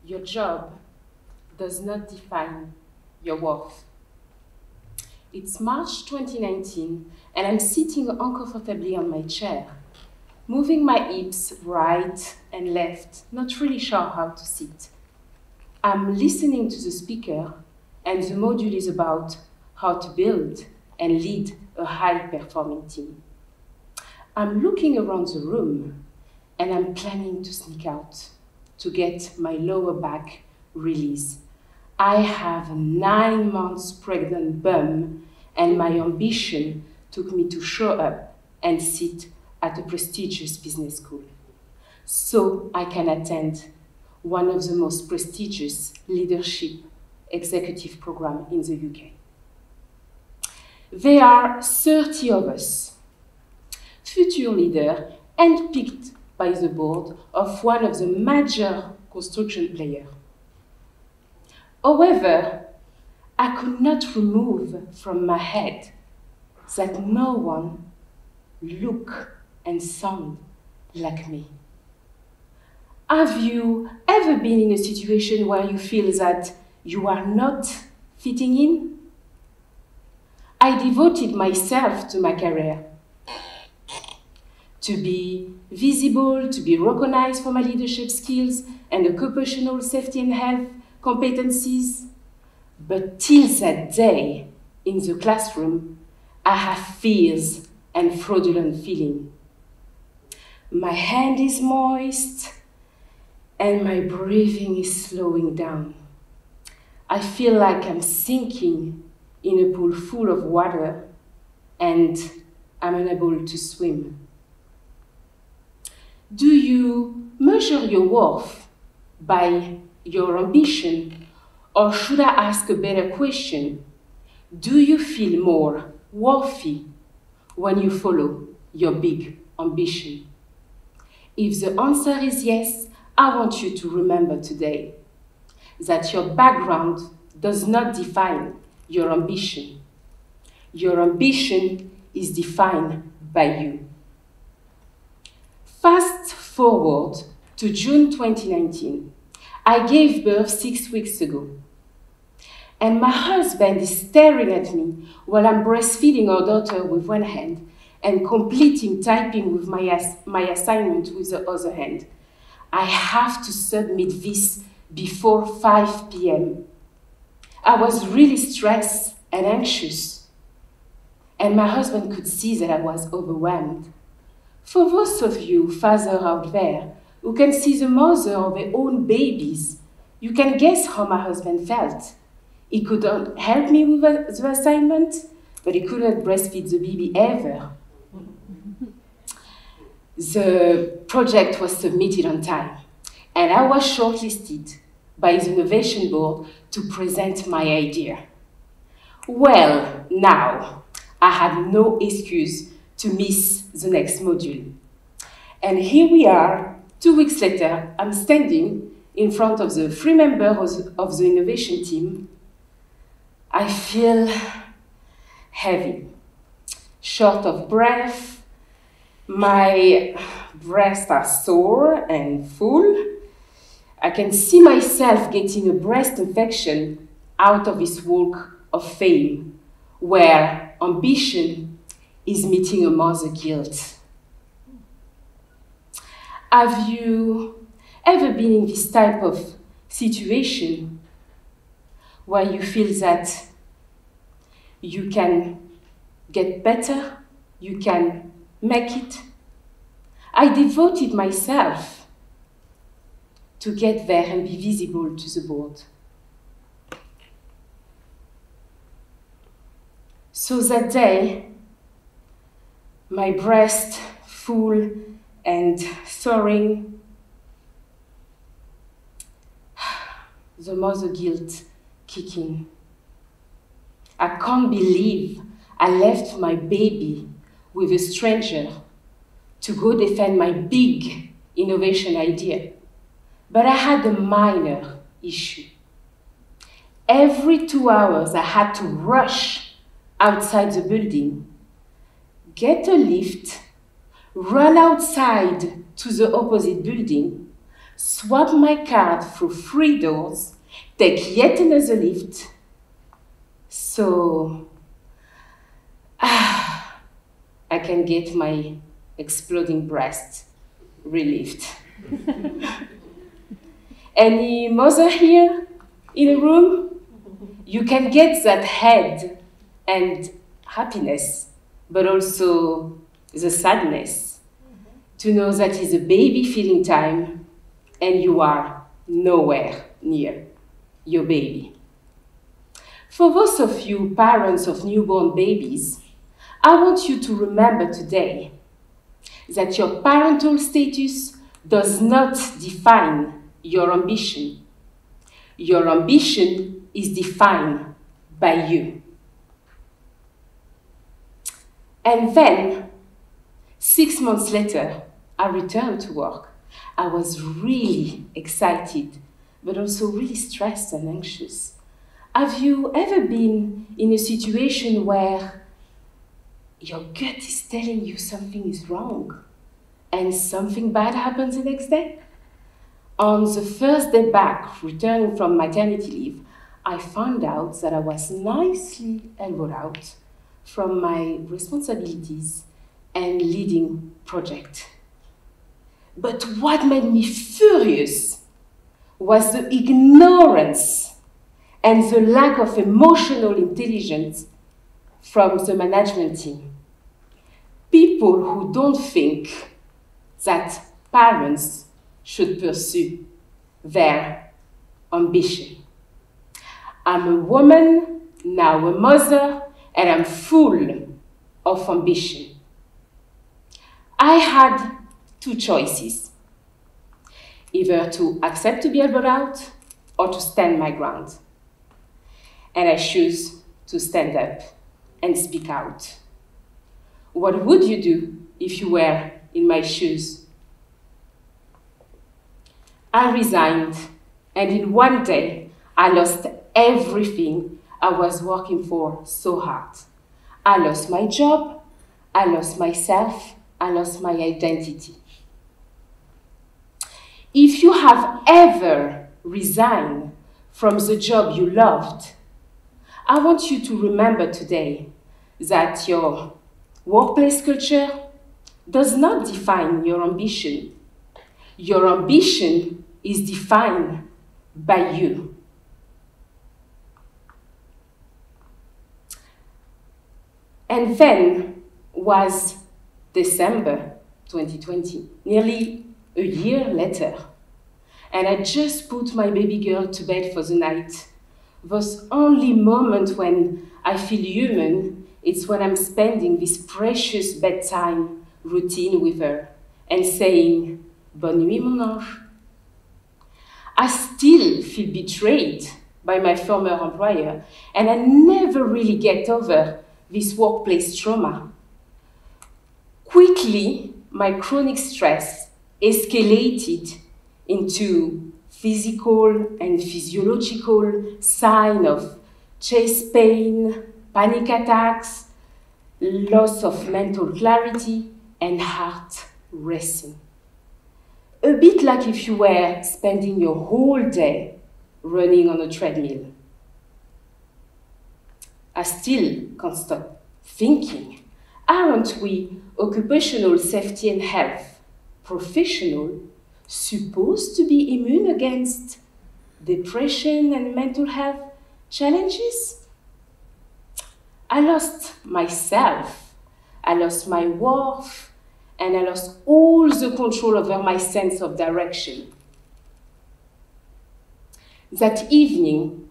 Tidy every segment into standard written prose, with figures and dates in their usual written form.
Your job does not define your worth. It's March 2019, and I'm sitting uncomfortably on my chair, moving my hips right and left, not really sure how to sit. I'm listening to the speaker, and the module is about how to build and lead a high-performing team. I'm looking around the room, and I'm planning to sneak out to get my lower back release. I have a 9 months pregnant bum, and my ambition took me to show up and sit at a prestigious business school, so I can attend one of the most prestigious leadership executive programs in the UK. There are 30 of us, future leaders, handpicked by the board of one of the major construction players. However, I could not remove from my head that no one look and sound like me. Have you ever been in a situation where you feel that you are not fitting in? I devoted myself to my career, to be visible, to be recognized for my leadership skills and occupational safety and health competencies. But till that day, in the classroom, I have fears and fraudulent feeling. My hand is moist, and my breathing is slowing down. I feel like I'm sinking in a pool full of water, and I'm unable to swim. Do you measure your worth by your ambition? Or should I ask a better question? Do you feel more worthy when you follow your big ambition? If the answer is yes, I want you to remember today that your background does not define your ambition. Your ambition is defined by you. Fast forward to June 2019. I gave birth 6 weeks ago, and my husband is staring at me while I'm breastfeeding our daughter with one hand and completing typing with my assignment with the other hand. I have to submit this before 5 p.m. I was really stressed and anxious, and my husband could see that I was overwhelmed. For those of you fathers out there who can see the mother of their own babies, you can guess how my husband felt. He could help me with the assignment, but he couldn't breastfeed the baby ever. The project was submitted on time, and I was shortlisted by the Innovation Board to present my idea. Well, now, I had no excuse to miss the next module. And here we are, 2 weeks later, I'm standing in front of the 3 members of the innovation team. I feel heavy, short of breath, my breasts are sore and full. I can see myself getting a breast infection out of this walk of fame, where ambition is meeting a mother guilt. Have you ever been in this type of situation where you feel that you can get better, you can make it? I devoted myself to get there and be visible to the board. So that day, my breast full and soaring, the mother guilt kicking. I can't believe I left my baby with a stranger to go defend my big innovation idea. But I had a minor issue. Every 2 hours, I had to rush outside the building, get a lift, run outside to the opposite building, swap my card through 3 doors, take yet another lift, so I can get my exploding breast relieved. Any mother here in a room? You can get that head and happiness, but also the sadness to know that it's a baby feeding time and you are nowhere near your baby. For those of you parents of newborn babies, I want you to remember today that your parental status does not define your ambition. Your ambition is defined by you. And then, 6 months later, I returned to work. I was really excited, but also really stressed and anxious. Have you ever been in a situation where your gut is telling you something is wrong and something bad happens the next day? On the first day back, returning from maternity leave, I found out that I was nicely elbowed out from my responsibilities and leading project. But what made me furious was the ignorance and the lack of emotional intelligence from the management team. People who don't think that parents should pursue their ambition. I'm a woman, now a mother, and I'm full of ambition. I had 2 choices, either to accept to be elbowed out or to stand my ground. And I choose to stand up and speak out. What would you do if you were in my shoes? I resigned, and in 1 day, I lost everything I was working for so hard. I lost my job, I lost myself, I lost my identity. If you have ever resigned from the job you loved, I want you to remember today that your workplace culture does not define your ambition. Your ambition is defined by you. And then was December 2020, nearly a year later, and I just put my baby girl to bed for the night. Those only moments when I feel human, it's when I'm spending this precious bedtime routine with her and saying, "Bonne nuit, mon ange." I still feel betrayed by my former employer, and I never really get over this workplace trauma. Quickly, my chronic stress escalated into physical and physiological signs of chest pain, panic attacks, loss of mental clarity, and heart racing. A bit like if you were spending your whole day running on a treadmill. I still can't stop thinking, aren't we occupational safety and health professionals supposed to be immune against depression and mental health challenges? I lost myself, I lost my worth, and I lost all the control over my sense of direction. That evening,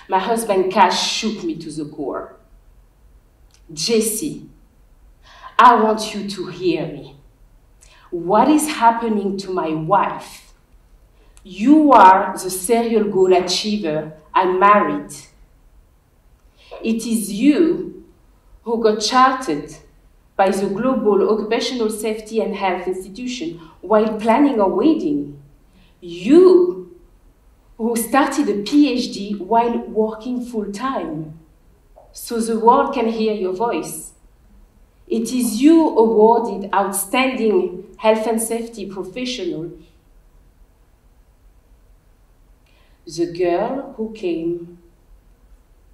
my husband Cash shook me to the core. "Jessy, I want you to hear me. What is happening to my wife? You are the serial goal achiever I married. It is you who got chartered by the Global Occupational Safety and Health Institution while planning a wedding. You who started a PhD while working full-time, so the world can hear your voice. It is you awarded Outstanding Health and Safety Professional the girl who came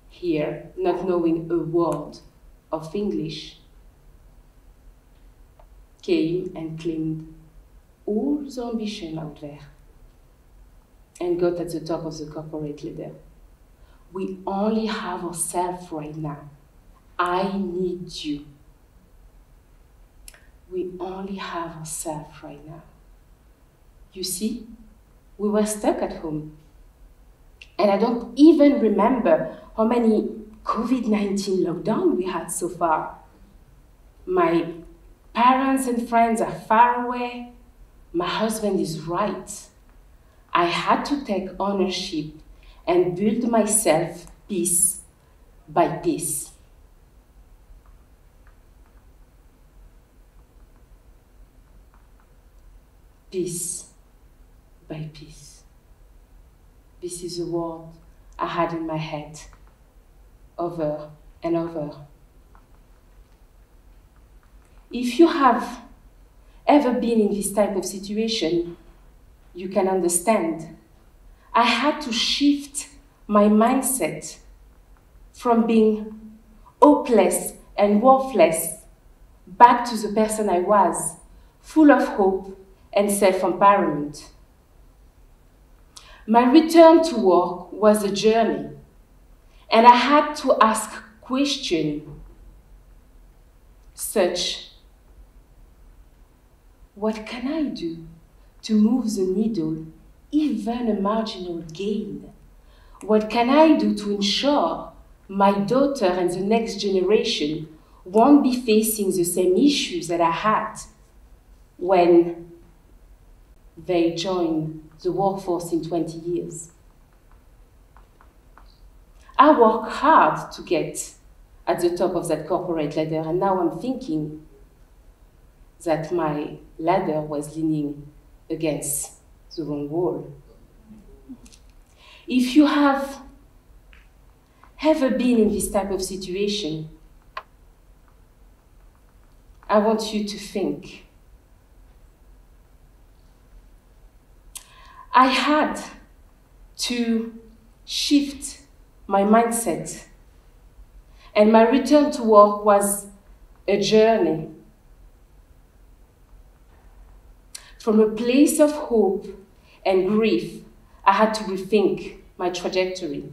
here not knowing a word of English came and claimed all the ambition out there and got at the top of the corporate ladder. We only have ourselves right now. I need you. We only have ourselves right now. You see, we were stuck at home. And I don't even remember how many COVID-19 lockdowns we had so far. My parents and friends are far away. My husband is right. I had to take ownership and build myself piece by piece. Piece by piece. This is a word I had in my head over and over. If you have ever been in this type of situation, you can understand. I had to shift my mindset from being hopeless and worthless back to the person I was, full of hope and self-empowerment. My return to work was a journey, and I had to ask questions such, what can I do to move the needle, even a marginal gain? What can I do to ensure my daughter and the next generation won't be facing the same issues that I had when they joined the workforce in 20 years? I worked hard to get at the top of that corporate ladder, and now I'm thinking that my ladder was leaning against the wrong wall. If you have ever been in this type of situation, I want you to think. I had to shift my mindset, and my return to work was a journey. From a place of hope and grief, I had to rethink my trajectory.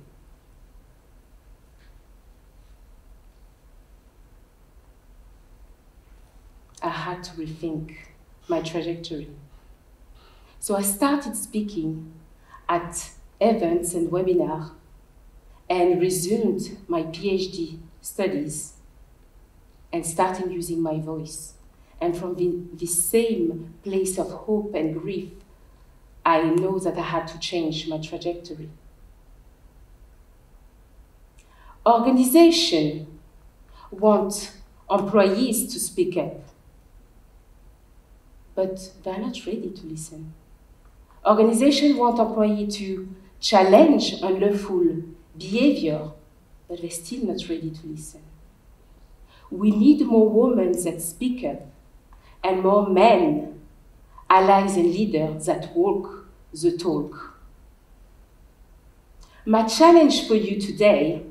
I had to rethink my trajectory. So I started speaking at events and webinars and resumed my PhD studies and started using my voice. And from the same place of hope and grief, I know that I had to change my trajectory. Organizations want employees to speak up, but they're not ready to listen. Organizations want employees to challenge unlawful behavior, but they're still not ready to listen. We need more women that speak up and more men, allies and leaders that walk the talk. My challenge for you today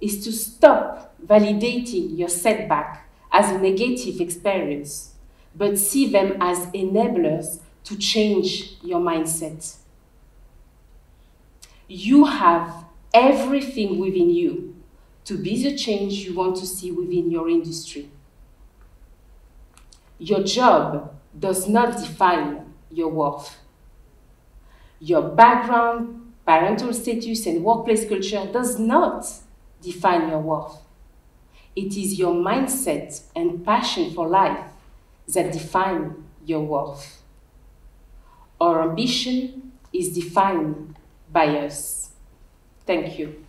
is to stop validating your setback as a negative experience, but see them as enablers to change your mindset. You have everything within you to be the change you want to see within your industry. Your job does not define your worth. Your background, parental status, and workplace culture does not define your worth. It is your mindset and passion for life that define your worth. Our ambition is defined by us. Thank you.